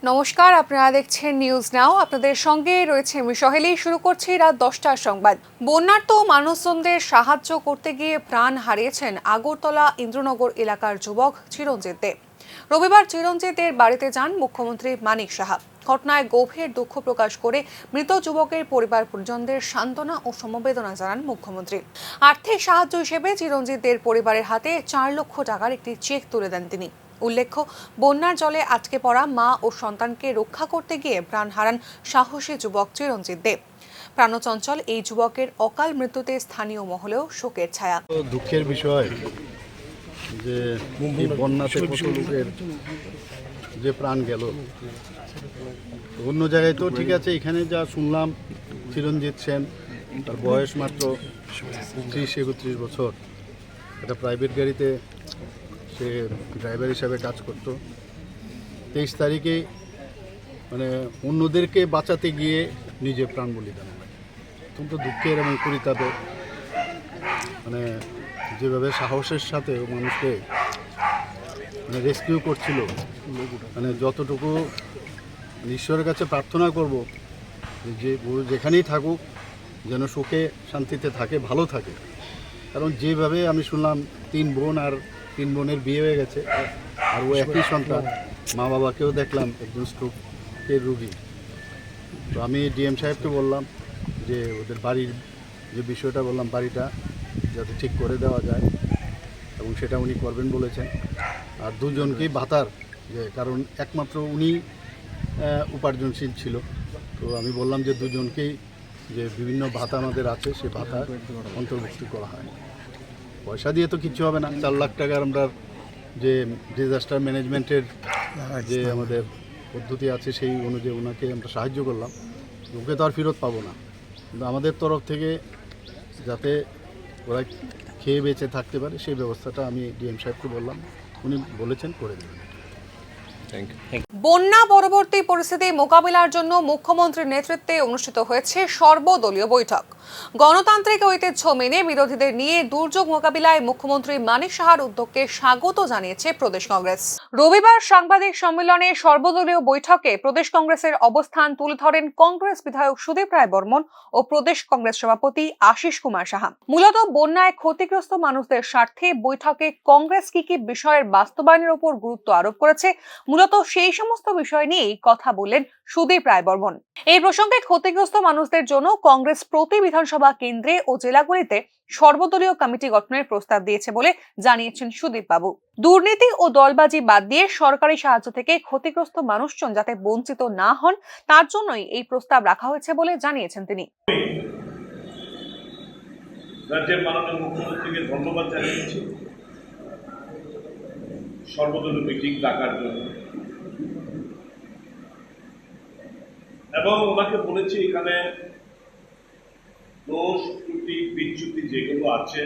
নমস্কার, আপনারা দেখছেন নিউজ নাও। আপনাদের সঙ্গে রয়েছে আমি সহেলি। শুরু করছি রাত 10টার সংবাদ। বন্যার্ত মানুষজনদের সাহায্য করতে গিয়ে প্রাণ হারিয়েছেন আগরতলা ইন্দ্রনগর এলাকার যুবক চিরঞ্জিত দে। রবিবার চিরঞ্জিতের বাড়িতে যান মুখ্যমন্ত্রী মানিক সাহা। ঘটনায় গভীর দুঃখ প্রকাশ করে মৃত যুবকের পরিবার পরিজনদের সান্ত্বনা ও সমবেদনা জানান মুখ্যমন্ত্রী। আর্থিক সাহায্য হিসেবে চিরঞ্জিতের পরিবারের হাতে 4 লক্ষ টাকার একটি চেক তুলে দেন তিনি। উল্লেখ্য, বন্যার জলে আটকে পড়া মা ও সন্তানকে রক্ষা করতে গিয়ে প্রাণ হারান সাহসী যুবক চিরঞ্জিত দে। প্রাণচঞ্চল এই যুবকের অকাল মৃত্যুতে স্থানীয় মহলেও শোকের ছায়া। দুঃখের বিষয় যে বন্যাতে কত লোকের যে প্রাণ গেল। অন্য জায়গায় তো ঠিক আছে, এখানে যা শুনলাম চিরঞ্জিত সেন, তার বয়স মাত্র 30-31 বছর, একটা প্রাইভেট গাড়িতে সে ড্রাইভার হিসাবে কাজ করত। 23 তারিখে মানে অন্যদেরকে বাঁচাতে গিয়ে নিজে প্রাণ বলিদান। অত্যন্ত দুঃখের এবং পরিতাপে মানে যেভাবে সাহসের সাথে মানুষকে মানে রেস্কিউ করছিল, মানে যতটুকু ঈশ্বরের কাছে প্রার্থনা করব যে যেখানেই থাকুক যেন সুখে শান্তিতে থাকে, ভালো থাকে। কারণ যেভাবে আমি শুনলাম 3 বোন আর 3 বোনের বিয়ে হয়ে গেছে, আর ও একই সন্তান, মা বাবাকেও দেখলাম একজন স্ট্রোকের রুগী। তো আমি ডিএম সাহেবকে বললাম যে ওদের বাড়ির যে বিষয়টা বললাম, বাড়িটা যাতে ঠিক করে দেওয়া যায় এবং সেটা উনি করবেন বলেছেন। আর দুজনকেই ভাতার, যে কারণ একমাত্র উনি উপার্জনশীল ছিল। তো আমি বললাম যে দুজনকেই যে বিভিন্ন ভাতা আমাদের আছে সে ভাতা অন্তর্ভুক্তি করা হয়। পয়সা দিয়ে তো কিছু হবে না। 4 লাখ টাকার আমরা যে ডিজাস্টার ম্যানেজমেন্টের যে আমাদের পদ্ধতি আছে সেই অনুযায়ী ওনাকে আমরা সাহায্য করলাম। ওকে তো আর ফেরত পাবো না, কিন্তু আমাদের তরফ থেকে যাতে ওরা খেয়ে বেঁচে থাকতে পারে সেই ব্যবস্থাটা আমি ডিএম সাহেবকে বললাম, উনি বলেছেন করে দেবেন। বন্যা পরবর্তী পরিস্থিতি মোকাবিলার জন্য মুখ্যমন্ত্রীর নেতৃত্বে অনুষ্ঠিত হয়েছে সর্বদলীয় বৈঠক। গণতান্ত্রিক ঐতিহ্য মেনে বিরোধীদের নিয়ে দুর্যোগ মোকাবিলায় মুখ্যমন্ত্রী মানিক সাহার উদ্যোগকে স্বাগত জানিয়েছে প্রদেশ কংগ্রেস। রবিবার সাংবাদিক সম্মেলনে সর্বদলীয় বৈঠকে প্রদেশ কংগ্রেসের অবস্থান তুলে ধরেন কংগ্রেস বিধায়ক সুদীপ রায় বর্মন ও প্রদেশ কংগ্রেস সভাপতি আশিস কুমার সাহা। মূলত বন্যায় ক্ষতিগ্রস্ত মানুষদের স্বার্থে বৈঠকে কংগ্রেস কি কি বিষয়ের বাস্তবায়নের উপর গুরুত্ব আরোপ করেছে, মূলত সেই সমস্ত বিষয় নিয়েই কথা বললেন সুদীপ রায় বর্মন। এই প্রসঙ্গে ক্ষতিগ্রস্ত মানুষদের জন্য কংগ্রেস প্রতি বিধানসভা কেন্দ্রে ও জেলাগুলিতে সর্বদলীয় কমিটি গঠনের প্রস্তাব দিয়েছে বলে জানিয়েছেন সুদীপ বাবু। দুর্নীতি ও দলবাজি বাদ দিয়ে সরকারি সাহায্য থেকে ক্ষতিগ্রস্ত মানুষজন যাতে বঞ্চিত না হন তার জন্যই এই প্রস্তাব রাখা হয়েছে বলে জানিয়েছেন তিনি। রাজ্যের মাননীয় মুখ্যমন্ত্রীকে ধন্যবাদ জানিয়েছি সর্বদলীয় মিটিং ডাকার জন্য, এবং ওনাকে বলেছি এখানে দোষ ত্রুটি বিচ্যুতি যেগুলো আছে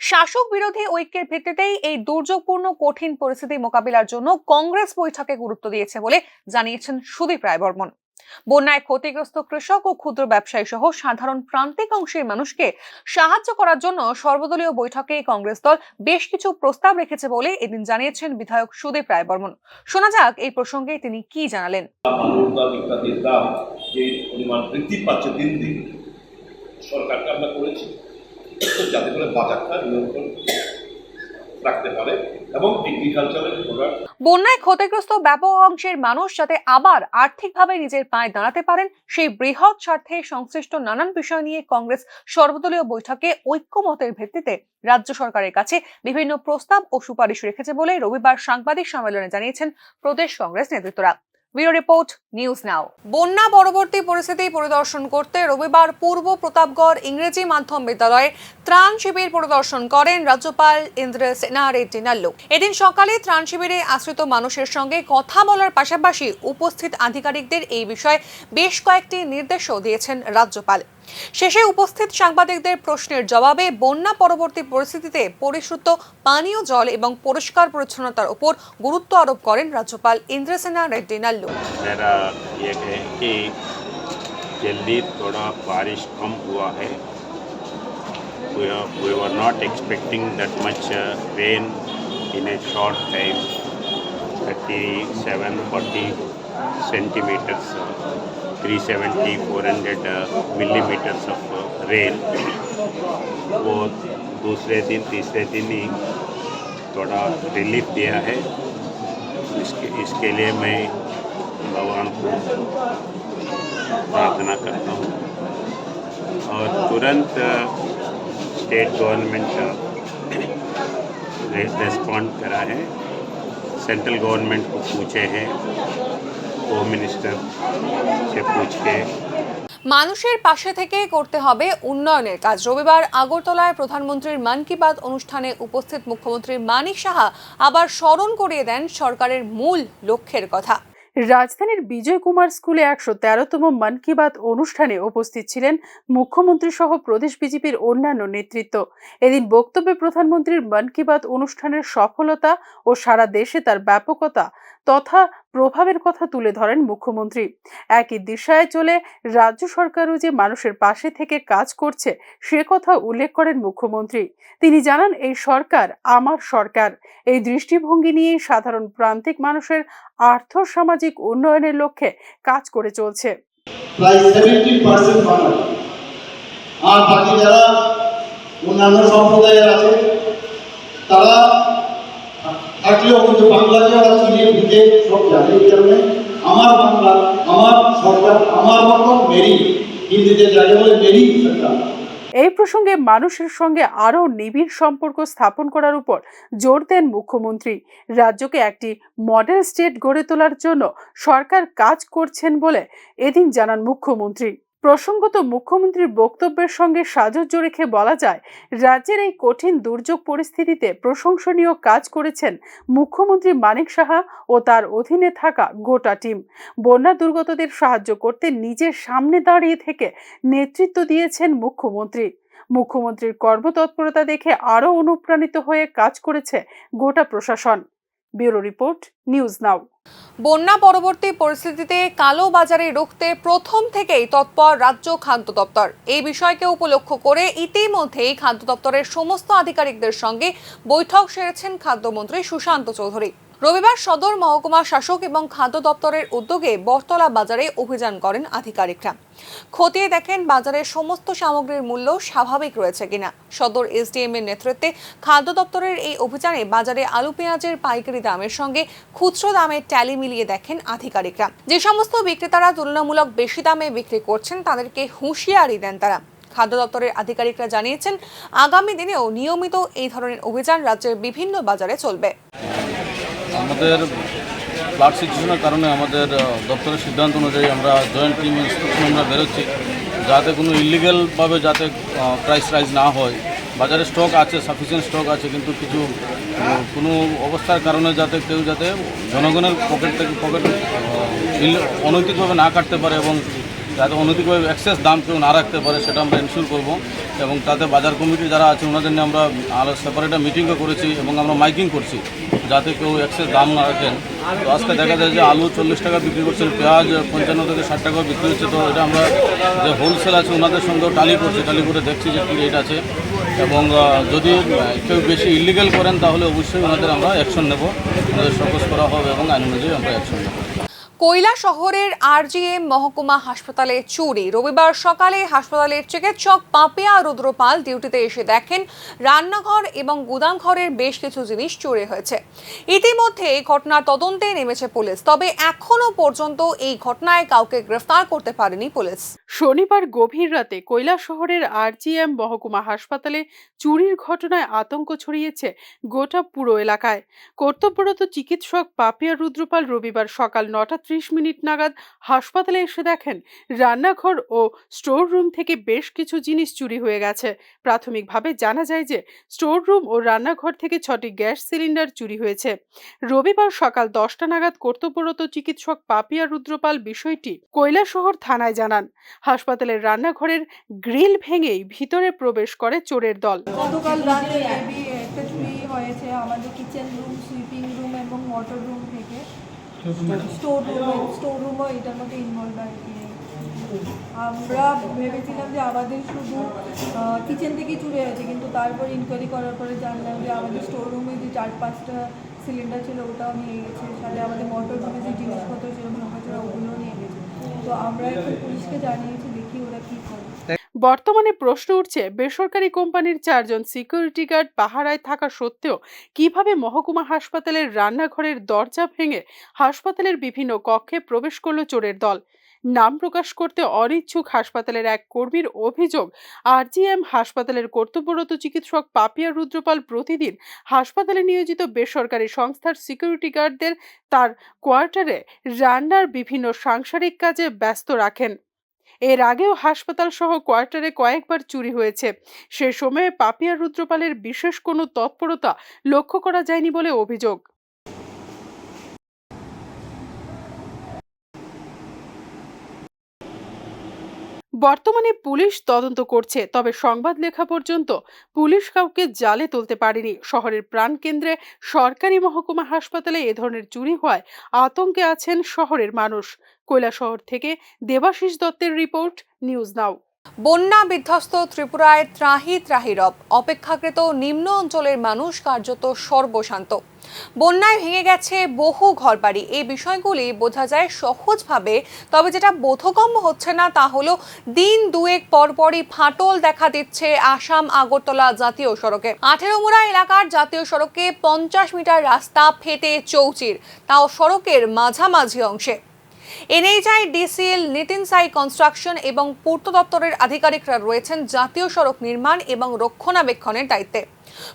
শাসক বিরোধী ঐক্যের ভিত্তিতেই এই দুর্যোগপূর্ণ কঠিন পরিস্থিতি মোকাবিলার জন্য কংগ্রেস বৈঠকে গুরুত্ব দিয়েছে বলে জানিয়েছেন সুদীপ রায় বর্মন। বন্যায় ক্ষতিগ্রস্ত কৃষক ও ক্ষুদ্র ব্যবসায়ী সহ সাধারণ প্রান্তিক অংশের মানুষকে সাহায্য করার জন্য সর্বদলীয় বৈঠকে কংগ্রেস দল বেশ কিছু প্রস্তাব রেখেছে বলে এদিন জানিয়েছেন বিধায়ক সুদীপ রায় বর্মন। শোনা যাক এই প্রসঙ্গে তিনি কি জানালেন। ইত্যাদির দাম যে পরিমাণ বৃদ্ধি পাচ্ছে দিন দিন, সরকারকে আমরা করেছি যাতে করে বাজারটা নিয়ন্ত্রণ রাখতে পারে এবং এগ্রিকালচারের প্রোডাক্ট। বন্যায় ক্ষতিগ্রস্ত ব্যাপক অংশের মানুষ যাতে আবার আর্থিকভাবে নিজের পায়ে দাঁড়াতে পারেন সেই বৃহৎ স্বার্থে সংশ্লিষ্ট নানান বিষয় নিয়ে কংগ্রেস সর্বদলীয় বৈঠকে ঐক্যমতের ভিত্তিতে রাজ্য সরকারের কাছে বিভিন্ন প্রস্তাব ও সুপারিশ রেখেছে বলে রবিবার সাংবাদিক সম্মেলনে জানিয়েছেন প্রদেশ কংগ্রেস নেতৃত্বরা। ব্যুরো রিপোর্ট, নিউজ নাও। বন্যা পরবর্তী পরিস্থিতি পরিদর্শন করতে রবিবার পূর্ব প্রতাপগড় ইংরেজি মাধ্যম বিদ্যালয়ে ত্রাণ শিবির পরিদর্শন করেন রাজ্যপাল ইন্দ্রসেনা রেড্ডি নাল্লু। এদিন সকালে ত্রাণ শিবিরে আশ্রিত মানুষের সঙ্গে কথা বলার পাশাপাশি উপস্থিত আধিকারিকদের এই বিষয়ে বেশ কয়েকটি নির্দেশও দিয়েছেন রাজ্যপাল। শেষে উপস্থিত সাংবাদিকদের প্রশ্নের জবাবে বন্যা পরবর্তী পরিস্থিতিতে পরিশুদ্ধ পানীয় জল এবং পরিষ্কার পরিচ্ছন্নতার উপর গুরুত্ব আরোপ করেন রাজ্যপাল ইন্দ্রসেনা রেড্ডি নাল্লু। जल्दी थोड़ा बारिश कम हुआ है। We were not expecting that much rain in a short time. 3740 centimeters, 370-400 millimeters of rain. वो दूसरे दिन तीसरे दिन ही थोड़ा रिलीफ दिया है। इसके लिए मैं भगवान को प्रार्थना करता हूँ और तुरंत स्टेट गवर्नमेंट रेस्पॉन्ड करा है। सेंट्रल गवर्नमेंट को पूछे हैं, होम मिनिस्टर से पूछ के। মানুষের পাশে থেকে করতে হবে উন্নয়নের কাজ। রবিবার আগরতলায় প্রধানমন্ত্রীর মন কি বাত অনুষ্ঠানে উপস্থিত মুখ্যমন্ত্রী মানিক সাহা আবার স্মরণ করিয়ে দেন সরকারের মূল লক্ষ্যের কথা। রাজধানীর বিজয় কুমার স্কুলে ১১৩তম মন কি বাত অনুষ্ঠানে উপস্থিত ছিলেন মুখ্যমন্ত্রী সহ প্রদেশ বিজেপির অন্যান্য নেতৃত্ব। এদিন বক্তব্যে প্রধানমন্ত্রীর মন কি বাত অনুষ্ঠানের সফলতা ও সারা দেশে তার ব্যাপকতা তথা প্রভাবের কথা তুলে ধরেন মুখ্যমন্ত্রী। একই দিশায় চলে রাজ্য সরকারও যে মানুষের পাশে থেকে কাজ করছে সে কথা উল্লেখ করেন মুখ্যমন্ত্রী। তিনি জানান, এই সরকার আমার সরকার। এই দৃষ্টিভঙ্গি নিয়েই সাধারণ প্রান্তিক মানুষের আর্থ সামাজিক উন্নয়নের লক্ষ্যে কাজ করে চলছে। প্রায় 70% বাঙালি, আর বাকি যারা অন্যান্য সম্প্রদায়ের আছে তারা থাকলেও কিন্তু বাংলাকে ওরা চিনিয়ে বুঝে সব জানে। এই কারণে আমার বাংলা, আমার সরকার, আমার মতন মেরি, হিন্দিতে যাকে বলে মেরি সরকার। এই প্রসঙ্গে মানুষের সঙ্গে আরও নিবিড় সম্পর্ক স্থাপন করার উপর জোর দেন মুখ্যমন্ত্রী। রাজ্যকে একটি মডেল স্টেট গড়ে তোলার জন্য সরকার কাজ করছেন বলে এদিন জানান মুখ্যমন্ত্রী। প্রসঙ্গত, মুখ্যমন্ত্রীর বক্তব্যের সঙ্গে সাজুজ্য রেখে বলা যায়, রাজ্যের এই কঠিন দুর্যোগ পরিস্থিতিতে প্রশংসনীয় কাজ করেছেন মুখ্যমন্ত্রী মানিক সাহা ও তার অধীনে থাকা গোটা টিম। বন্যা দুর্গতদের সাহায্য করতে নিজের সামনে দাঁড়িয়ে থেকে নেতৃত্ব দিয়েছেন মুখ্যমন্ত্রী। মুখ্যমন্ত্রীর কর্মতৎপরতা দেখে আরও অনুপ্রাণিত হয়ে কাজ করেছে গোটা প্রশাসন। ব্যুরো রিপোর্ট, নিউজ নাও। বন্যা পরবর্তী পরিস্থিতিতে কালো বাজারে রুখতে প্রথম থেকেই তৎপর রাজ্য খাদ্য দপ্তর। এই বিষয়কে উপলক্ষ করে ইতিমধ্যেই খাদ্য দপ্তরের সমস্ত আধিকারিকদের সঙ্গে বৈঠক সেরেছেন খাদ্যমন্ত্রী সুশান্ত চৌধুরী। রবিবার সদর মহকুমা শাসক এবং খাদ্য দপ্তরের উদ্যোগে বটতলা বাজারে অভিযান করেন আধিকারিকরা। খতিয়ে দেখেন বাজারের সমস্ত সামগ্রীর মূল্য স্বাভাবিক রয়েছে কিনা। সদর এসডিএম এর নেতৃত্বে খাদ্য দপ্তরের এই অভিযানে বাজারে আলু পেঁয়াজের পাইকারি দামের সঙ্গে খুচরো দামের ট্যালি মিলিয়ে দেখেন আধিকারিকরা। যে সমস্ত বিক্রেতারা তুলনামূলক বেশি দামে বিক্রি করছেন তাদেরকে হুঁশিয়ারি দেন তারা। খাদ্য দপ্তরের আধিকারিকরা জানিয়েছেন, আগামী দিনেও নিয়মিত এই ধরনের অভিযান রাজ্যের বিভিন্ন বাজারে চলবে। আমাদের ফ্লাড সিচুয়েশনের কারণে আমাদের দপ্তরের সিদ্ধান্ত অনুযায়ী আমরা জয়েন্ট টিম ইন্সপেকশন আমরা বেরোচ্ছি, যাতে কোনো ইলিগ্যালভাবে যাতে প্রাইস রাইজ না হয়। বাজারে স্টক আছে, সাফিসিয়েন্ট স্টক আছে, কিন্তু কিছু কোনো অবস্থার কারণে যাতে কেউ যাতে জনগণের পকেট অনৈতিকভাবে না কাটতে পারে এবং যাতে অনৈতিকভাবে এক্সেস দাম কেউ না রাখতে পারে সেটা আমরা এনশিওর করব। এবং তাতে বাজার কমিটি যারা আছে ওনাদের নিয়ে আমরা সেপারেট মিটিংও করেছি এবং আমরা মাইকিং করছি যাতে কেউ এক্সেস দাম না রাখেন। তো আজকে দেখা যায় যে আলু 40 টাকা বিক্রি করছেন, পেঁয়াজ 55 থেকে 60 টাকা বিক্রি হচ্ছে। তো এটা আমরা যে হোলসেল আছে ওনাদের সঙ্গেও টালি করছি, টালি করে দেখছি যে কী রেট আছে। এবং যদি কেউ বেশি ইলিগাল করেন তাহলে অবশ্যই ওনাদের আমরা অ্যাকশন নেব, ওনাদের সকোজ করা হবে এবং আইন অনুযায়ী আমরা অ্যাকশন নেব। কৈলা শহরের আরজিএম মহকুমা হাসপাতালে চুরি। রবিবার সকালে হাসপাতালের চিকিৎসক পাপিয়া রুদ্রপাল ডিউটিতে এসে দেখেন রান্নাঘর এবং গুদামঘরের বেশ কিছু জিনিস চুরি হয়েছে। ইতিমধ্যে এই ঘটনার তদন্তে নেমেছে পুলিশ, তবে এখনো পর্যন্ত এই ঘটনায় কাউকে গ্রেফতার করতে পারেনি পুলিশ। শনিবার গভীর রাতে কৈলা শহরের আরজিএম মহকুমা হাসপাতালে চুরির ঘটনায় আতঙ্ক ছড়িয়েছে গোটা পুরো এলাকায়। কর্তব্যরত চিকিৎসক পাপিয়া রুদ্রপাল রবিবার সকাল 9:30 নাগাদ হাসপাতালে এসে দেখেন রান্নাঘর ও স্টোর রুম থেকে বেশ কিছু জিনিস চুরি হয়ে গেছে। প্রাথমিকভাবে জানা যায় যে স্টোর রুম ও রান্নাঘর থেকে 6টি গ্যাস সিলিন্ডার চুরি হয়েছে। রবিবার সকাল 10টা নাগাদ কর্তব্যরত চিকিৎসক পাপিয়া রুদ্রপাল বিষয়টি কৈলাসহর থানায় জানান। হাসপাতালের রান্নাঘরের গ্রিল ভেঙেই ভিতরে প্রবেশ করে চোরের দল। গতকাল রাতে একটা চুরি হয়েছে আমাদের কিচেন রুম, সুইপিং রুম এবং ওয়াটার রুম থেকে। স্টোর রুমও এটার মধ্যে ইনভলভ আর কি। আমরা ভেবেছিলাম যে আমাদের শুধু কিচেন থেকেই চুরি হয়েছে, কিন্তু তারপর ইনকোয়ারি করার পরে জানলাম যে আমাদের স্টোর রুমে যে 4-5টা সিলিন্ডার ছিল ওটাও নিয়ে গেছে, সাথে আমাদের মোটর রুমে যে জিনিসপত্র ছিল ভাঙাচোরা ওগুলোও নিয়ে গেছে। তো আমরা এখন পুলিশকে জানিয়েছি, দেখি ওরা কী করে। বর্তমানে প্রশ্ন উঠছে, বেসরকারি কোম্পানির 4 জন সিকিউরিটি গার্ড পাহারায় থাকা সত্ত্বেও কিভাবে মহকুমা হাসপাতালের রান্নাঘরের দরজা ভেঙে হাসপাতালের বিভিন্ন কক্ষে প্রবেশ করলো চোরের দল। নাম প্রকাশ করতে অনিচ্ছুক হাসপাতালের এক কর্মীর অভিযোগ, আরজিএম হাসপাতালের কর্তব্যরত চিকিৎসক পাপিয়া রুদ্রপাল প্রতিদিন হাসপাতালে নিয়োজিত বেসরকারি সংস্থার সিকিউরিটি গার্ডদের তার কোয়ার্টারে রান্নার বিভিন্ন সাংসারিক কাজে ব্যস্ত রাখেন। এর আগেও হাসপাতাল সহ কোয়ার্টারে কয়েকবার চুরি হয়েছে। সে সময়ে পাপিয়া রুদ্রপালের বিশেষ কোনো তৎপরতা লক্ষ্য করা যায়নি বলে অভিযোগ। বর্তমানে পুলিশ তদন্ত করছে, তবে সংবাদ লেখা পর্যন্ত পুলিশ কাউকে জালে তুলতে পারেনি। শহরের প্রাণকেন্দ্রে সরকারি মহকুমা হাসপাতালে এ ধরনের চুরি হওয়ায় আতঙ্কে আছেন শহরের মানুষ। কৈলাসহর থেকে দেবাশিস দত্তের রিপোর্ট, নিউজ নাও। বন্যা বিধ্বস্ত ত্রিপুরায় ত্রাহি ত্রাহি রব, অপেক্ষাকৃত নিম্ন অঞ্চলের মানুষ কার্যত সর্বশান্ত। বন্যায় ভেঙে গেছে বহু ঘরবাড়ি। এই বিষয়গুলি বোঝা যায় সহজভাবে, তবে যেটা বোধগম্য হচ্ছে না তা হলো দিন দুয়েক পরপরই ফাটল দেখা দিচ্ছে আসাম আগরতলা জাতীয় সড়কে। 18মুড়া এলাকার জাতীয় সড়কে 50 মিটার রাস্তা ফেটে চৌচির, তাও সড়কের মাঝামাঝি অংশে। এনএইচআই, ডিসিএল, নিতিন সাই কনস্ট্রাকশন এবং পূর্ত দপ্তরের আধিকারিকরা রয়েছেন জাতীয় সড়ক নির্মাণ এবং রক্ষণাবেক্ষণের দায়িত্বে।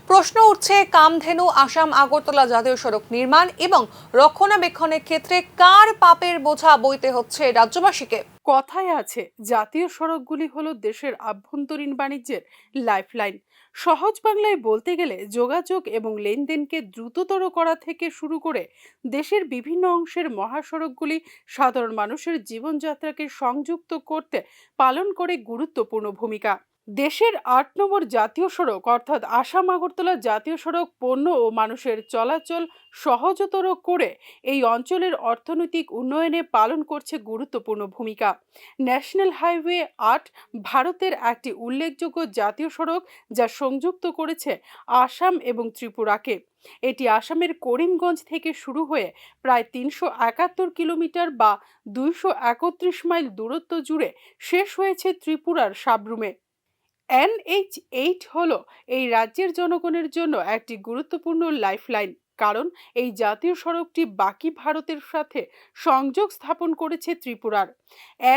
প্রশ্ন উঠছে, কামধেনু আসাম আগরতলা জাতীয় সড়ক নির্মাণ এবং রক্ষণাবেক্ষণের ক্ষেত্রে কার পাপের বোঝা বইতে হচ্ছে রাজ্যবাসীকে? কথায় আছে, জাতীয় সড়কগুলি হলো দেশের আভ্যন্তরীণ বাণিজ্যের লাইফলাইন। সহজ বাংলায় বলতে গেলে যোগাযোগ এবং লেনদেনকে দ্রুততর করা থেকে শুরু করে দেশের বিভিন্ন অংশের মহাসড়কগুলি সাধারণ মানুষের জীবনযাত্রাকে সংযুক্ত করতে পালন করে গুরুত্বপূর্ণ ভূমিকা। দেশের 8 নম্বর জাতীয় সড়ক অর্থাৎ আসাম আগরতলা জাতীয় সড়ক পণ্য ও মানুষের চলাচল সহজতর করে এই অঞ্চলের অর্থনৈতিক উন্নয়নে পালন করছে গুরুত্বপূর্ণ ভূমিকা। ন্যাশনাল হাইওয়ে 8 ভারতের একটি উল্লেখযোগ্য জাতীয় সড়ক যা সংযুক্ত করেছে আসাম এবং ত্রিপুরাকে। এটি আসামের করিমগঞ্জ থেকে শুরু হয়ে প্রায় 371 কিলোমিটার বা 231 মাইল দূরত্ব জুড়ে শেষ হয়েছে ত্রিপুরার সাব্রুমে। NH8 হলো এই রাজ্যের জনগণের জন্য একটি গুরুত্বপূর্ণ লাইফলাইন, কারণ এই জাতীয় সড়কটি বাকি ভারতের সাথে সংযোগ স্থাপন করেছে ত্রিপুরার।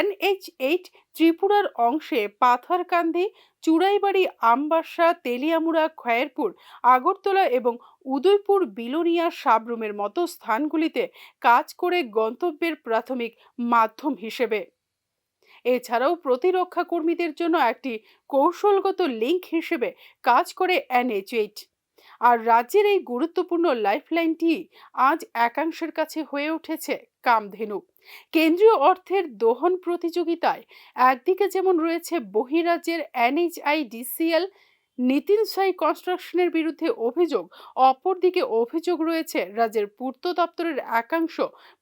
NH8 ত্রিপুরার অংশে পাথারকান্দি, চুড়াইবাড়ি, আমবাসা, তেলিয়ামুড়া, খয়েরপুর, আগরতলা এবং উদয়পুর, বিলোনিয়া, সাব্রুমের মতো স্থানগুলিতে কাজ করে গন্তব্যের প্রাথমিক মাধ্যম হিসেবে। এছাড়াও প্রতিরক্ষা কর্মীদের জন্য একটি কৌশলগত লিঙ্ক হিসেবে কাজ করে NH8। আর রাজ্যের এই গুরুত্বপূর্ণ লাইফলাইনটি আজ একাংশের কাছে হয়ে উঠেছে কামধেনু। কেন্দ্রীয় অর্থের দোহন প্রতিযোগিতায় একদিকে যেমন রয়েছে বহিরাজ্যের NHI, DCL, নিতিন সাই কনস্ট্রাকশনের বিরুদ্ধে অভিযোগ, অপরদিকে অভিযোগ রয়েছে রাজ্যের পূর্ত দপ্তরের একাংশ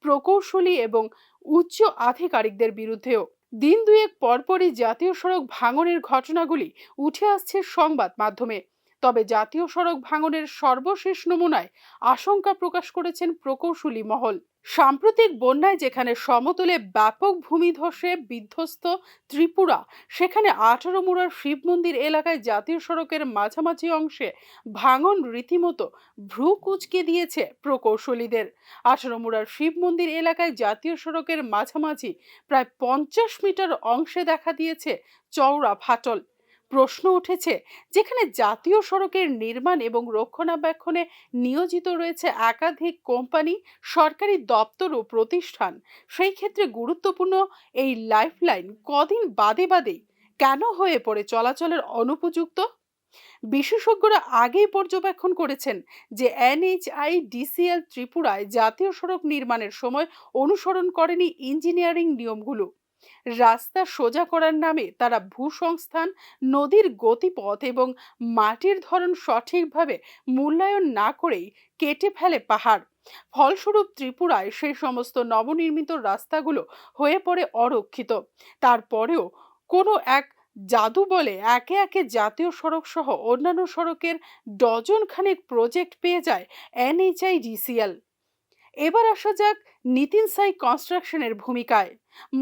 প্রকৌশলী এবং উচ্চ আধিকারিকদের বিরুদ্ধেও। দিন দুয়েক পরপরই জাতীয় সড়ক ভাঙনের ঘটনাগুলি উঠে আসছে সংবাদ মাধ্যমে। তবে জাতীয় সড়ক ভাঙনের সর্বশেষ নমুনায় আশঙ্কা প্রকাশ করেছেন প্রকৌশলী মহল। সাম্প্রতিক বন্যায় যেখানে সমতলে ব্যাপক ভূমিধসে বিধ্বস্ত ত্রিপুরা, সেখানে 18মুড়ার শিব মন্দির এলাকায় জাতীয় সড়কের মাঝামাঝি অংশে ভাঙন রীতিমতো ভ্রু কুঁচকে দিয়েছে প্রকৌশলীদের। 18মুড়ার শিব মন্দির এলাকায় জাতীয় সড়কের মাঝামাঝি প্রায় 50 মিটার অংশে দেখা দিয়েছে চওড়া ফাটল। প্রশ্ন উঠেছে, যেখানে জাতীয় সড়কের নির্মাণ এবং রক্ষণাবেক্ষণে নিয়োজিত রয়েছে একাধিক কোম্পানি, সরকারি দপ্তর ও প্রতিষ্ঠান, সেই ক্ষেত্রে গুরুত্বপূর্ণ এই লাইফলাইন কদিন বাদে বাদেই কেন হয়ে পড়ে চলাচলের অনুপযুক্ত? বিশেষজ্ঞরা আগেই পর্যবেক্ষণ করেছেন যে NHI, DCL ত্রিপুরায় জাতীয় সড়ক নির্মাণের সময় অনুসরণ করেনি ইঞ্জিনিয়ারিং নিয়মগুলো। রাস্তা সোজা করার নামে তারা ভূসংস্থান, নদীর গতিপথ এবং মাটির ধরন সঠিকভাবে মূল্যায়ন না করেই কেটে ফেলে পাহাড়। ফলস্বরূপ ত্রিপুরায় সেই সমস্ত নবনির্মিত রাস্তাগুলো হয়ে পড়ে অরক্ষিত। তারপরেও কোনো এক জাদু বলে একে একে জাতীয় সড়ক সহ অন্যান্য সড়কের ডজন খানেক প্রজেক্ট পেয়ে যায় NHIDCL। এবার আসা যাক নিতিন সাই কনস্ট্রাকশনের ভূমিকায়।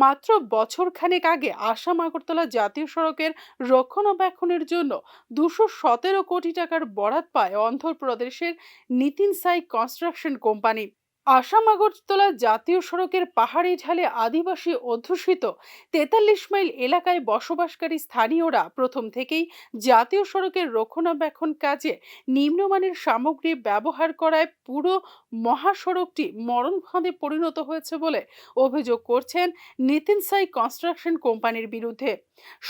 মাত্র বছর খানেক আগে আসাম আগরতলা জাতীয় সড়কের রক্ষণাবেক্ষণের জন্য 217 কোটি টাকার বরাদ পায় অন্ধ্রপ্রদেশের নিতিন সাই কনস্ট্রাকশন কোম্পানি। আসাম আগরতলা জাতীয় সড়কের পাহাড়ি ঢালে আদিবাসী অধ্যুষিত 43 মাইল এলাকায় বসবাসকারী স্থানীয়রা প্রথম থেকেই জাতীয় সড়কের রক্ষণাবেক্ষণ কাজে নিম্নমানের সামগ্রী ব্যবহার করায় পুরো মহাসড়কটি মরণ ফাঁদে পরিণত হয়েছে বলে অভিযোগ করছেন নিতিন সাই কনস্ট্রাকশন কোম্পানির বিরুদ্ধে।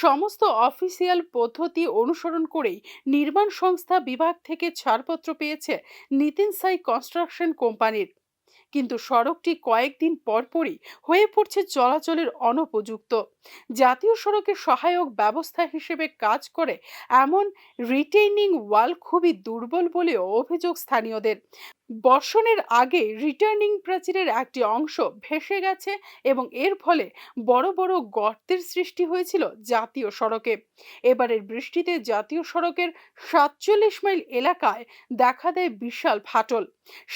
সমস্ত অফিসিয়াল পদ্ধতি অনুসরণ করেই নির্মাণ সংস্থা বিভাগ থেকে ছাড়পত্র পেয়েছে নিতিন সাই কনস্ট্রাকশন কোম্পানির, কিন্তু সড়কটি কয়েকদিন পরপরই হয়ে পড়ছে চলাচলের অনুপযুক্ত। জাতীয় সড়কের সহায়ক ব্যবস্থা হিসেবে কাজ করে এমন রিটেইনিং ওয়াল খুবই দুর্বল বলেও অভিযোগ স্থানীয়দের। বর্ষণের আগে রিটার্নিং প্রাচীরের একটি অংশ ভেসে গেছে এবং এর ফলে বড় বড় গর্তের সৃষ্টি হয়েছিল জাতীয় সড়কে। এবারের বৃষ্টিতে জাতীয় সড়কের 47 মাইল এলাকায় দেখা দেয় বিশাল ফাটল।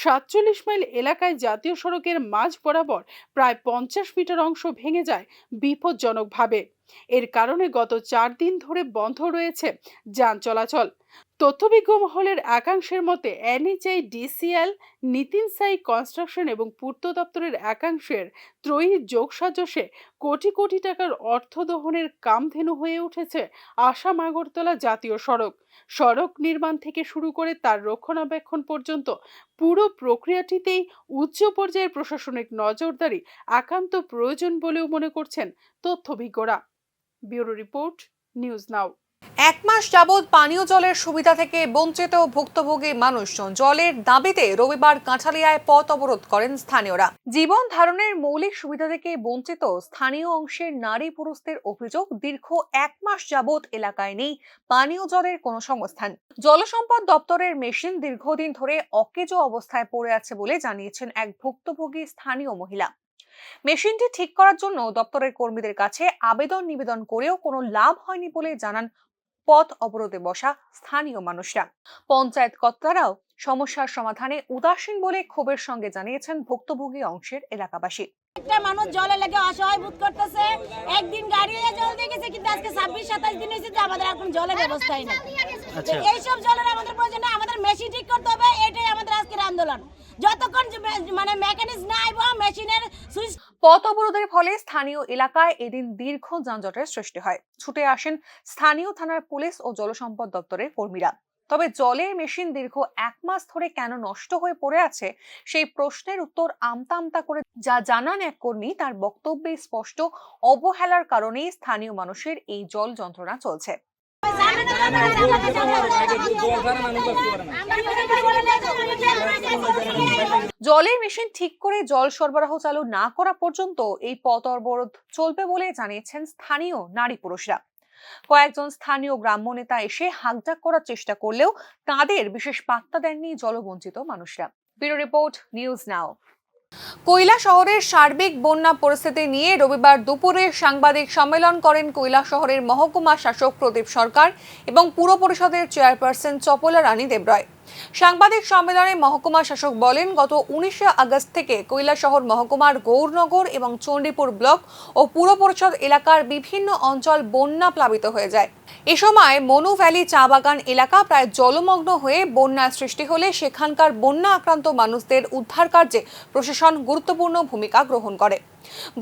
47 মাইল এলাকায় জাতীয় সড়কের মাঝ বরাবর প্রায় 50 মিটার অংশ ভেঙে যায় বিপজ্জনকভাবে। এর কারণে গত 4 দিন ধরে বন্ধ রয়েছে যান চলাচল। তথ্যবিজ্ঞ মহলের একাংশের মতে NHIDCL, নিতিন সাই কনস্ট্রাকশন এবং পূর্ত দপ্তরের একাংশের ত্রয়ী যোগসাজশে কোটি কোটি টাকার অর্থদোহনের কামধেনু হয়ে উঠেছে আসাম আগরতলা জাতীয় সড়ক। সড়ক নির্মাণ থেকে শুরু করে তার রক্ষণাবেক্ষণ পর্যন্ত পুরো প্রক্রিয়াটিতেই উচ্চ পর্যায়ের প্রশাসনিক নজরদারি একান্ত প্রয়োজন বলেও মনে করছেন তথ্যবিজ্ঞরা। Bureau report, news now. 1 মাস যাবৎ পানীয় জলের সুবিধা থেকে বঞ্চিত ভুক্তভোগী মানুষজন জলের দাবিতে রবিবার কাঁঠালিয়ায় পথ অবরোধ করেন স্থানীয়রা। জীবন ধারণের মৌলিক সুবিধা থেকে বঞ্চিত স্থানীয় অংশের নারী পুরুষদের অভিযোগ, দীর্ঘ 1 মাস যাবৎ এলাকায় নেই পানীয় জলের কোনো সংস্থান। জলসম্পদ দপ্তরের মেশিন দীর্ঘদিন ধরে অকেজো অবস্থায় পড়ে আছে বলে জানিয়েছেন এক ভুক্তভোগী স্থানীয় মহিলা। মেশিনটি ঠিক করার জন্য দপ্তরের কর্মীদের কাছে আবেদন নিবেদন করেও কোনো লাভ হয়নি বলে জানান পথ অবরোধে বসা স্থানীয় মানুষরা। পঞ্চায়েত কর্তারাও সমস্যার সমাধানে উদাসীন বলে ক্ষোভের সঙ্গে জানিয়েছেন ভুক্তভোগী অংশের এলাকাবাসী। একটা মানুষ জলে লেগে অসহায় বোধ করতেছে। একদিন গাড়ি জল দিয়ে গেছে, কিন্তু আজকে 26-27 দিন হয়েছে যে আমাদের এখন জলের ব্যবস্থাই নেই। এইসব জলের আমাদের প্রয়োজন, আমাদের মেশিন ঠিক করতে হবে, এটাই আমাদের আজকের আন্দোলন। যতক্ষণ মানে মেকানিজম না আইব মেশিনের সুইচ। পথ অবরোধের ফলে স্থানীয় এলাকায় এদিন দীর্ঘ যানজটের সৃষ্টি হয়। ছুটে আসেন স্থানীয় থানার পুলিশ ও জলসম্পদ দপ্তরের কর্মীরা। তবে জলের মেশিন দীর্ঘ 1 মাস ধরে কেন নষ্ট হয়ে পড়ে আছে সেই প্রশ্নের উত্তর আমতা আমতা করে যা জানান এক কর্মী, তার বক্তব্যে স্পষ্ট অবহেলার কারণেই স্থানীয় মানুষের এই জল যন্ত্রণা চলছে। জলের মেশিন ঠিক করে জল সরবরাহ চালু না করা পর্যন্ত এই পথ অবরোধ চলবে বলে জানিয়েছেন স্থানীয় নারী পুরুষরা। কয়েকজন স্থানীয় গ্রাম্য নেতা এসে হাঁকডাক করার চেষ্টা করলেও তাদের বিশেষ পাত্তা দেননি জলবঞ্চিত মানুষরা। ব্যুরো রিপোর্ট, নিউজ নাও। কৈলাসহরের সার্বিক বন্যা পরিস্থিতি নিয়ে রবিবার দুপুরে সাংবাদিক সম্মেলন করেন কৈলাসহরের মহকুমা শাসক প্রদীপ সরকার এবং পুর পরিষদের চেয়ারপারসন চপলা রানী দেবরায়। সাংবাদিক সম্মেলনে মহকুমা শাসক বলেন, গত 19 আগস্ট থেকে কৈলাসহর মহকুমার গৌরনগর এবং চণ্ডীপুর ব্লক ও পুর পরিষদ এলাকার বিভিন্ন অঞ্চল বন্যা প্লাবিত হয়ে যায়। এ সময় মনু ভ্যালি চা বাগান এলাকা প্রায় জলমগ্ন হয়ে বন্যার সৃষ্টি হলে সেখানকার বন্যা আক্রান্ত মানুষদের উদ্ধার কার্যে প্রশাসন গুরুত্বপূর্ণ ভূমিকা গ্রহণ করে।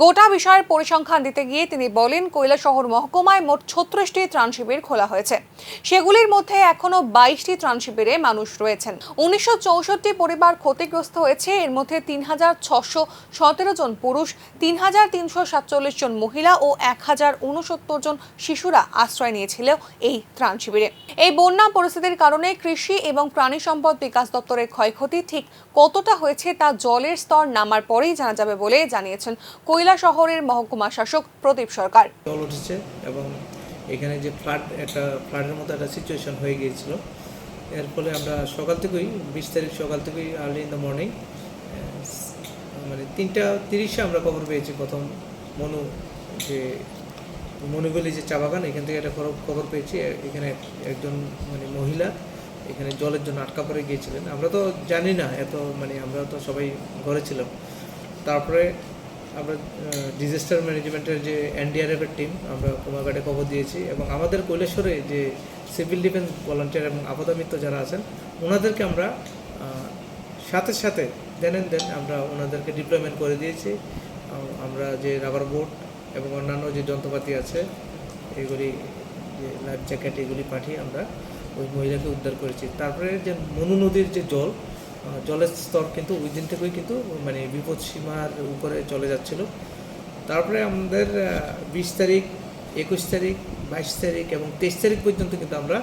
গোটা বিষয়ের পরিসংখ্যান দিতে গিয়ে তিনি বলেন, কৈলাসহর মহকুমায় মোট 36টি ত্রাণ শিবির খোলা হয়েছে। সেগুলির মধ্যে এখনো 22টি ত্রাণ শিবিরে মানুষ রয়েছেন। 1964 পরিবার ক্ষতিগ্রস্ত হয়েছে। এর মধ্যে 3617 জন পুরুষ, 3347 জন মহিলা ও 1069 জন শিশুরা আশ্রয় নিয়েছিল এই ত্রাণ শিবিরে। এই বন্যা পরিস্থিতির কারণে কৃষি এবং প্রাণী সম্পদ বিকাশ দপ্তরের ক্ষয়ক্ষতি ঠিক কতটা হয়েছে তা জলের স্তর নামার পরেই জানা যাবে বলে জানিয়েছেন কৈলাসহরের মহকুমা শাসক প্রদীপ সরকার। জল উঠেছে এবং এখানে যে ফ্লাডের মতো একটা সিচুয়েশন হয়ে গিয়েছিল। এর ফলে আমরা সকাল থেকেই 20 তারিখ সকাল থেকেই আর্লি ইন দ্য মর্নিং মানে 3:30 আমরা খবর পেয়েছি প্রথম মনু যে মনিগলি যে চা বাগান, এখান থেকে একটা খবর পেয়েছি এখানে একজন মানে মহিলা এখানে জলের জন্য আটকা পড়ে গিয়েছিলেন। আমরা তো জানি না এত, মানে আমরা তো সবাই ঘরে ছিলাম। তারপরে আমরা ডিজাস্টার ম্যানেজমেন্টের যে এনডিআরএফের টিম আমরা কুমারঘাটে খবর দিয়েছি, এবং আমাদের কৈলাসরে যে সিভিল ডিফেন্স ভলান্টিয়ার এবং আপাতমিত্র যারা আছেন ওনাদেরকে আমরা সাথে সাথে দেন আমরা ওনাদেরকে ডিপ্লয়মেন্ট করে দিয়েছি। আমরা যে রাবার বোট এবং অন্যান্য যে যন্ত্রপাতি আছে এগুলি, যে লাইফ জ্যাকেট, এগুলি পাঠিয়ে আমরা ওই মহিলাকে উদ্ধার করেছি। তারপরে যে মনু নদীর যে জলের স্তর কিন্তু ওই দিন থেকেই কিন্তু মানে বিপদ সীমার উপরে চলে যাচ্ছিল। তারপরে আমাদের 20 তারিখ, 21 তারিখ, 22 তারিখ এবং 23 তারিখ পর্যন্ত কিন্তু আমরা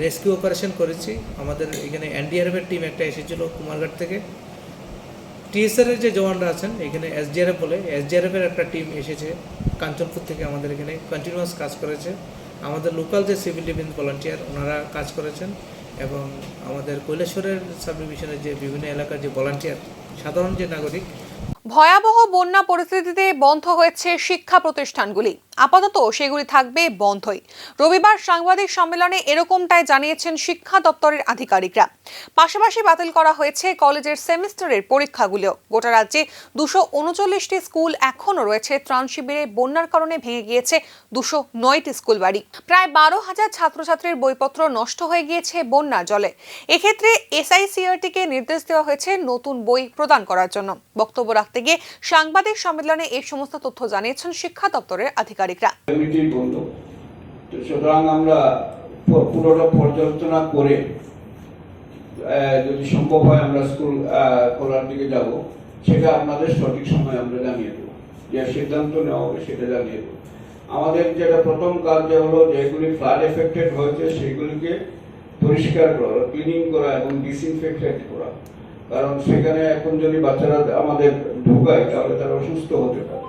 রেস্কিউ অপারেশন করেছি। আমাদের এখানে এনডিআরএফের টিম একটা এসেছিলো কুমারঘাট থেকে, টিএসআরের যে জওয়ানরা আছেন এখানে এসডিআরএফ বলে, এসডিআরএফের একটা টিম এসেছে কাঞ্চনপুর থেকে, আমাদের এখানে কন্টিনিউয়াস কাজ করেছে। আমাদের লোকাল যে সিভিল ডিফেন্স ভলান্টিয়ার ওনারা কাজ করেছেন, এবং আমাদের কৈলাসরের সাব ডিভিশনের যে বিভিন্ন এলাকার যে ভলান্টিয়ার, সাধারণ যে নাগরিক। ভয়াবহ বন্যা পরিস্থিতিতে বন্ধ হয়েছে শিক্ষা প্রতিষ্ঠানগুলি, আপাতত সেগুলি থাকবে বন্ধই। রবিবার সাংবাদিক সম্মেলনে এরকমটাই জানিয়েছেন শিক্ষা দপ্তরের আধিকারিকরা। পাশাপাশি বাতিল করা হয়েছে কলেজের সেমিস্টারের পরীক্ষাগুলিও। গোটা রাজ্যে 239টি স্কুল এখনও রয়েছে ত্রাণ শিবিরে। বন্যার কারণে ভেঙে গিয়েছে 209টি স্কুল বাড়ি। প্রায় 12,000 ছাত্রছাত্রীর বইপত্র নষ্ট হয়ে গিয়েছে বন্যার জলে। এক্ষেত্রে এসআইসিআরটিকে নির্দেশ দেওয়া হয়েছে নতুন বই প্রদান করার জন্য। বক্তব্য রাখতে গিয়ে সাংবাদিক সম্মেলনে এই সমস্ত তথ্য জানিয়েছেন শিক্ষা দপ্তরের আধিকারিকরা। সুতরাং আমরা পুরোটা পর্যালোচনা করে যদি সম্ভব হয় আমরা স্কুল খোলার দিকে যাব, সেটা আপনাদের সঠিক সময় আমরা জানিয়ে দেবো। যে সিদ্ধান্ত নেওয়া হবে সেটা জানিয়ে দেবো। আমাদের যেটা প্রথম কাজ হলো, যেগুলি ফ্লাড এফেক্টেড হয়েছে সেগুলিকে পরিষ্কার করা, ক্লিনিং করা এবং ডিসইনফেক্টেড করা। কারণ সেখানে এখন যদি বাচ্চারা আমাদের ঢুকায় তাহলে তারা অসুস্থ হতে পারে।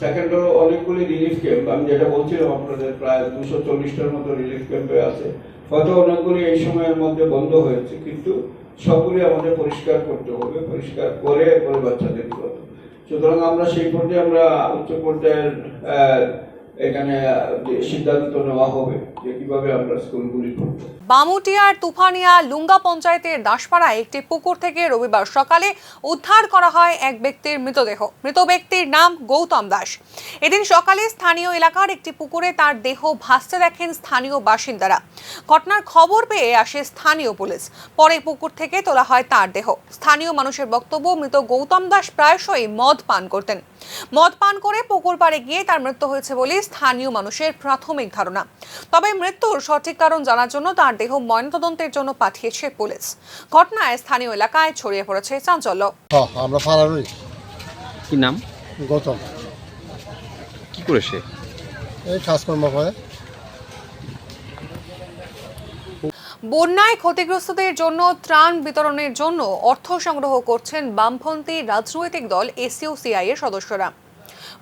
সেকেন্ড হলো অনেকগুলি রিলিফ ক্যাম্প, আমি যেটা বলছিলাম আপনাদের প্রায় 240টার মতো রিলিফ ক্যাম্পে আছে। হয়তো অনেকগুলি এই সময়ের মধ্যে বন্ধ হয়েছে, কিন্তু সবগুলি আমাদের পরিষ্কার করতে হবে, পরিষ্কার করে এরপরে বাচ্চাদের করতে। সুতরাং আমরা সেই পর্যায়ে আমরা উচ্চ পর্যায়ের এখানে সিদ্ধান্ত নেওয়া হবে যে কিভাবে আমরা স্কুলগুলি করব। বামুটিয়ার তুফানিয়া লুঙ্গা পঞ্চায়েতের দাসপাড়ায় একটি পুকুর থেকে রবিবার সকালে উদ্ধার করা হয় এক ব্যক্তির মৃতদেহ। মৃত ব্যক্তির নাম গৌতম দাস। এদিন সকালে স্থানীয় এলাকার একটি পুকুরে তার দেহ ভাসতে দেখেন স্থানীয় বাসিন্দারা। ঘটনার খবর পেয়ে আসে স্থানীয় পুলিশ। পরে পুকুর থেকে তোলা হয় তার দেহ। স্থানীয় মানুষের বক্তব্য, মৃত গৌতম দাস প্রায়শই মদ পান করতেন। মদ পান করে পুকুর পাড়ে গিয়ে তার মৃত্যু হয়েছে বলে স্থানীয় মানুষের প্রাথমিক ধারণা। তবে মৃত্যুর সঠিক কারণ জানার জন্য তার দেহ ময়নাতদন্তের জন্য পাঠিয়েছে পুলিশ। ঘটনায় স্থানীয় এলাকায় ছড়িয়ে পড়েছে চাঞ্চল্য। আমরা ফারারই। কি নাম? গৌতম। কি করেছে? এই কাজকর্ম করে। বন্যায় ক্ষতিগ্রস্তদের জন্য ত্রাণ বিতরণের জন্য অর্থ সংগ্রহ করছেন বামপন্থী রাজনৈতিক দল এসইউসিআই এর সদস্যরা।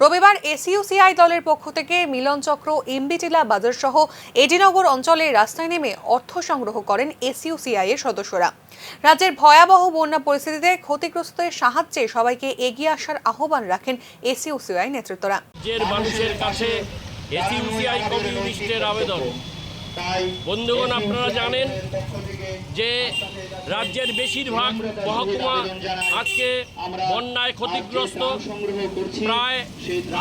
রবিবার এসইউসিআই দলের পক্ষ থেকে মিলনচক্র, ইম্বিটিলা বাজার সহ এডিনগর অঞ্চলে রাস্তায় নেমে অর্থ সংগ্রহ করেন এসইউসিআই এর সদস্যরা। রাজ্যের ভয়াবহ বন্যা পরিস্থিতিতে ক্ষতিগ্রস্তদের সাহায্যে সবাইকে এগিয়ে আসার আহ্বান রাখেন এসইউসিআই নেতৃত্বরা। রাজ্যের মানুষের কাছে এসইউসিআই কমিউনিস্টের আবেদন, বন্ধুগণ, আপনারা জানেন যে রাজ্যের বেশিরভাগ মহকুমা আজকে বন্যায় ক্ষতিগ্রস্ত। প্রায়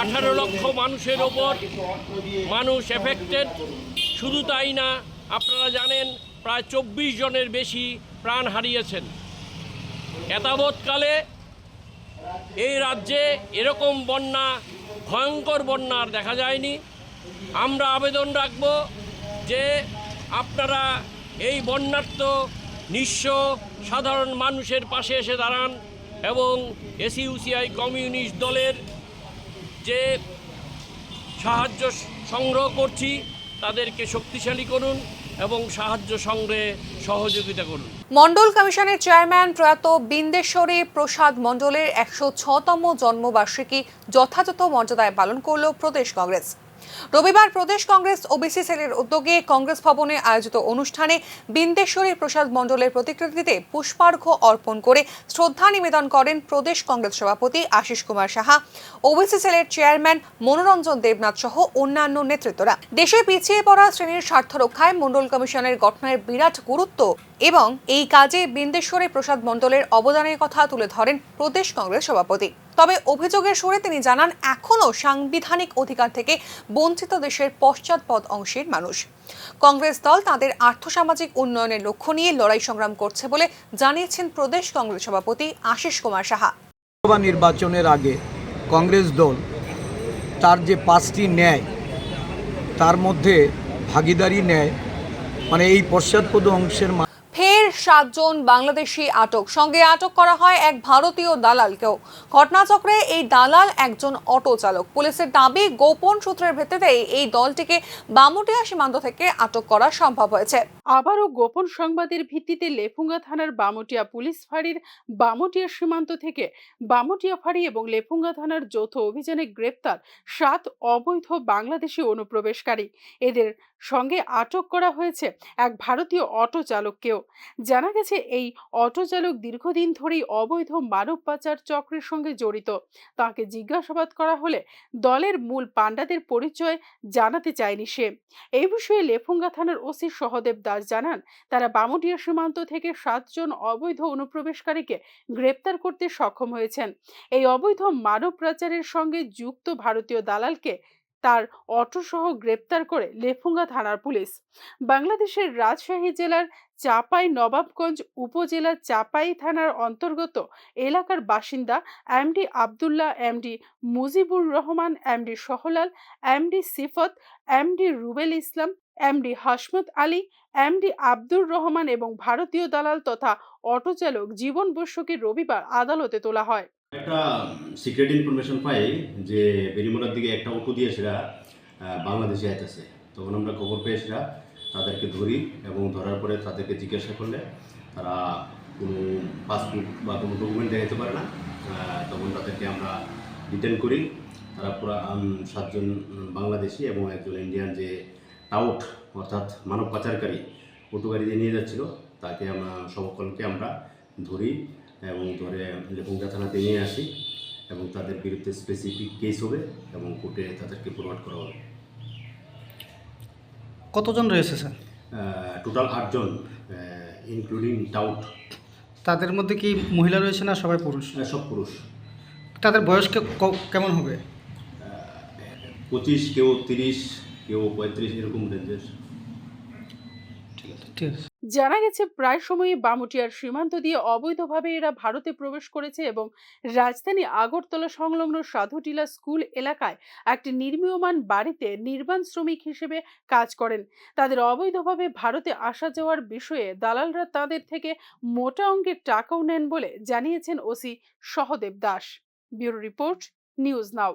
18 লক্ষ মানুষের ওপর মানুষ এফেক্টেড। শুধু তাই না, আপনারা জানেন প্রায় 24 জনের বেশি প্রাণ হারিয়েছেন। এতাবৎকালে এই রাজ্যে এরকম বন্যা, ভয়ঙ্কর বন্যা আর দেখা যায়নি। আমরা আবেদন রাখব যে আপনারা এই বন্যার্ত নিঃস্ব সাধারণ মানুষের পাশে এসে দাঁড়ান এবং এসইউসিআই কমিউনিস্ট দলের যে সাহায্য সংগ্রহ করছি তাদেরকে শক্তিশালী করুন এবং সাহায্য সংগ্রহে সহযোগিতা করুন। মণ্ডল কমিশনের চেয়ারম্যান প্রয়াত বিন্দেশ্বরী প্রসাদ মণ্ডলের 106তম জন্মবার্ষিকী যথাযথ মর্যাদায় পালন করল প্রদেশ কংগ্রেস। রবিবার প্রদেশ কংগ্রেস ওবিসি সেলের উদ্যোগে কংগ্রেস ভবনে আয়োজিত অনুষ্ঠানে বিন্দেশ্বরী প্রসাদ মণ্ডলের প্রতিকৃতিতে পুষ্পার্ঘ্য অর্পণ করে শ্রদ্ধা নিবেদন করেন প্রদেশ কংগ্রেস সভাপতি আশিস কুমার সাহা, ওবিসি সেলের চেয়ারম্যান মনোরঞ্জন দেবনাথ সহ অন্যান্য নেতৃত্বরা। দেশে পিছিয়ে পড়া শ্রেণীর স্বার্থ রক্ষায় মণ্ডল কমিশনের গঠনের বিরাট গুরুত্ব এবং এই কাজে বিন্দেশ্বরী প্রসাদ মণ্ডলের অবদানের কথা তুলে ধরেন প্রদেশ কংগ্রেস সভাপতি। তবে অভিযোগের সুরে তিনি জানান, এখনও সাংবিধানিক অধিকার থেকে বঞ্চিত দেশের পশ্চাৎপদ অংশের মানুষ। কংগ্রেস দল তাদের আর্থসামাজিক উন্নয়নের লক্ষ্য নিয়ে লড়াই সংগ্রাম করছে বলে জানিয়েছেন প্রদেশ কংগ্রেস সভাপতি আশিস কুমার সাহা। লোকসভা নির্বাচনের আগে কংগ্রেস দল তার যে 5টি ন্যায়, তার মধ্যে ভাগিদারি ন্যায়, মানে এই পশ্চাৎপদ অংশের ফের 7 জন বাংলাদেশি আটক, সঙ্গে আটক করা হয় এক ভারতীয় দালালকেও। ঘটনাচক্রে এই দালাল একজন অটো চালক। পুলিশের দাবি, গোপন সূত্রের ভিত্তিতে এই দলটিকে বামুটিয়া সীমান্ত থেকে আটক করা সম্ভব হয়েছে। আবারও গোপন সংবাদের ভিত্তিতে লেফুঙ্গা থানার বামুটিয়া পুলিশ ফাঁড়ির বামুটিয়া সীমান্ত থেকে বামুটিয়া ফাঁড়ি এবং লেফুঙ্গা থানার যৌথ অভিযানে গ্রেপ্তার 7 অবৈধ বাংলাদেশি অনুপ্রবেশকারী। এদের সঙ্গে আটক করা হয়েছে এক ভারতীয় অটো চালককেও। জানা গেছে, এই অটো চালক দীর্ঘদিন ধরেই অবৈধ মানব পাচার চক্রের সঙ্গে জড়িত। তাকে জিজ্ঞাসাবাদ করা হলে দলের মূল পাণ্ডাদের পরিচয় জানাতে চায়নি সে। এই বিষয়ে লেফুঙ্গা থানার ওসি সহদেব দাস জানান, তারা বামুটিয়া সীমান্ত থেকে 7 জন অবৈধ অনুপ্রবেশকারীকে গ্রেপ্তার করতে সক্ষম হয়েছেন। এই অবৈধ মানব পাচারের সঙ্গে যুক্ত ভারতীয় দালালকে তার অটোসহ গ্রেপ্তার করে লেফুঙ্গা থানার পুলিশ। বাংলাদেশের রাজশাহী জেলার চাপাই নবাবগঞ্জ উপজেলার চাপাই থানার অন্তর্গত এলাকার বাসিন্দা MD Abdullah, MD Mujibur Rahman, MD Sahlal, MD Sifat, MD Rubel Islam, MD Hasmat Ali, MD Abdur Rahman এবং ভারতীয় দালাল তথা অটো চালক জীবন বসুকে রবিবার আদালতে তোলা হয়। একটা সিক্রেট ইনফরমেশন পাই যে বেরিমোড়ার দিকে একটা অটো দিয়ে সেটা বাংলাদেশে আইতেছে। তখন আমরা খবর পেয়ে সেটা তাদেরকে ধরি এবং ধরার পরে তাদেরকে জিজ্ঞাসা করলে তারা কোনো পাসপোর্ট বা কোনো ডকুমেন্ট দেখাতে পারে না। তখন তাদেরকে আমরা ডিটেন করি। তারা পুরো 7 জন বাংলাদেশি এবং একজন ইন্ডিয়ান যে টাউট অর্থাৎ মানব পাচারকারী অটো গাড়ি দিয়ে নিয়ে যাচ্ছিল, তাকে আমরা সকলকে আমরা ধরি এবং ধরে লেফুঙ্গা থানাতে নিয়ে আসি এবং তাদের বিরুদ্ধে স্পেসিফিক কেস হবে এবং কোর্টে তাদেরকে ফরওয়ার্ড করা হবে। কতজন রয়েছে স্যার? টোটাল 8 জন ইনক্লুডিং টাউট। তাদের মধ্যে কি মহিলা রয়েছে না সবাই পুরুষ? সব পুরুষ। তাদের বয়স কেমন হবে? 25, কেউ 30, কেউ 35, এরকম রেঞ্জের। জানা গেছে, প্রায় সময়ই বামুটিয়ার সীমান্ত দিয়ে অবৈধভাবে এরা ভারতে প্রবেশ করেছে এবং রাজধানী আগরতলা সংলগ্ন সাধুটিলা স্কুল এলাকায় একটি নির্মীয়মান বাড়িতে নির্মাণ শ্রমিক হিসেবে কাজ করেন। তাদের অবৈধভাবে ভারতে আসা যাওয়ার বিষয়ে দালালরা তাদের থেকে মোটা অঙ্কের টাকাও নেন বলে জানিয়েছেন OC Sahadeb Das. Bureau report, news now.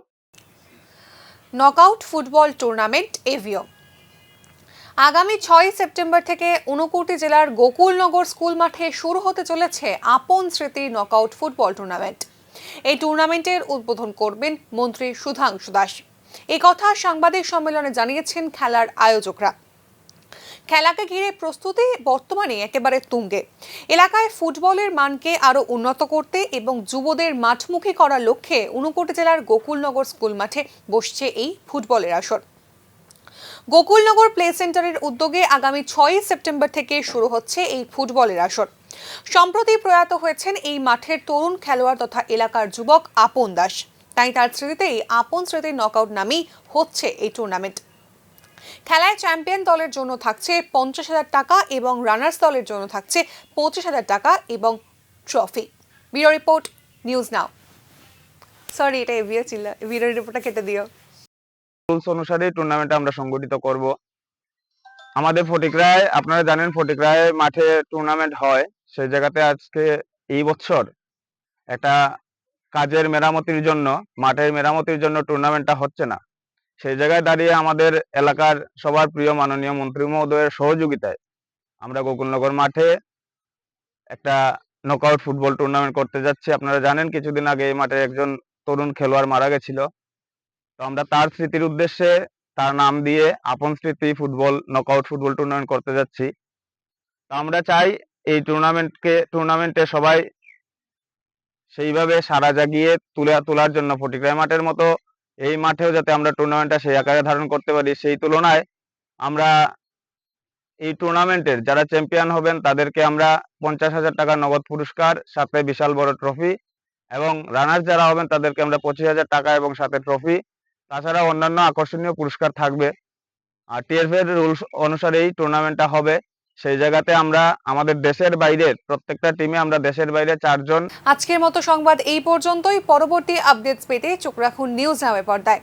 Knockout football tournament এভিও আগামী 6 সেপ্টেম্বর থেকে ঊনকোটি জেলার গোকুলনগর স্কুল মাঠে শুরু হতে চলেছে আপন স্মৃতির নকআউট ফুটবল টুর্নামেন্ট। এই টুর্নামেন্টের উদ্বোধন করবেন মন্ত্রী সুধাংশু দাস। এই কথা সাংবাদিক সম্মেলনে জানিয়েছেন খেলার আয়োজকরা। খেলাকে ঘিরে প্রস্তুতি বর্তমানে একেবারে তুঙ্গে। এলাকায় ফুটবলের মানকে আরও উন্নত করতে এবং যুবদের মাঠমুখী করার লক্ষ্যে ঊনকোটি জেলার গোকুলনগর স্কুল মাঠে বসছে এই ফুটবলের আসর। গোকুলনগর প্লে সেন্টারের উদ্যোগে আগামী 6 সেপ্টেম্বর থেকে শুরু হচ্ছে এই ফুটবলের আসর। সম্প্রতি প্রয়াত হয়েছেন এই মাঠের তরুণ খেলোয়াড় তথা এলাকার যুবক আপন দাস। তাই তার স্মৃতিতেই আপন স্মৃতির নকআউট নামেই হচ্ছে এই টুর্নামেন্ট। খেলায় চ্যাম্পিয়ন দলের জন্য থাকছে 50,000 টাকা এবং রানার্স দলের জন্য থাকছে 25,000 টাকা এবং ট্রফি। ব্যুরো রিপোর্ট, নিউজ নাও। সরি, এটা এভিও ছিল, ব্যুরো রিপোর্টটা কেটে দিও। রুলস অনুসারে টুর্নামেন্ট আমরা সংগঠিত করব। আমাদের ফটিকরায়, আপনারা জানেন ফটিকরায় মাঠে টুর্নামেন্ট হয়, সেই জায়গাতে আজকে এই বছর একটা কাজের মেরামতির জন্য, মাঠের মেরামতির জন্য টুর্নামেন্টটা হচ্ছে না। সেই জায়গায় দাঁড়িয়ে আমাদের এলাকার সবার প্রিয় মাননীয় মন্ত্রী মহোদয়ের সহযোগিতায় আমরা গোকুলনগর মাঠে একটা নকআউট ফুটবল টুর্নামেন্ট করতে যাচ্ছি। আপনারা জানেন কিছুদিন আগে এই মাঠে একজন তরুণ খেলোয়াড় মারা গেছিল। তো আমরা তার স্মৃতির উদ্দেশ্যে তার নাম দিয়ে আপন স্মৃতি ফুটবল নকআউট ফুটবল টুর্নামেন্ট করতে যাচ্ছি। তো আমরা চাই এই টুর্নামেন্টে সবাই সেইভাবে সারা জাগিয়ে তোলার জন্য ফটিকরায় মাঠের মতো এই মাঠেও যাতে আমরা টুর্নামেন্টটা সেই আকারে ধারণ করতে পারি। সেই তুলনায় আমরা এই টুর্নামেন্টের যারা চ্যাম্পিয়ন হবেন তাদেরকে আমরা 50,000 টাকা নগদ পুরস্কার, সাথে বিশাল বড় ট্রফি, এবং রানার্স যারা হবেন তাদেরকে আমরা 25,000 টাকা এবং সাথে ট্রফি, তাছাড়া অন্যান্য আকর্ষণীয় পুরস্কার থাকবে। আর টিএফএর রুলস অনুসারে এই টুর্নামেন্টটা হবে। সেই জায়গাতে আমরা আমাদের দেশের বাইরের প্রত্যেকটা টিমে আমরা দেশের বাইরে 4 জন। আজকের মতো সংবাদ এই পর্যন্তই। পরবর্তী আপডেটস পেতে চোখ রাখুন নিউজ নামের পর্দায়।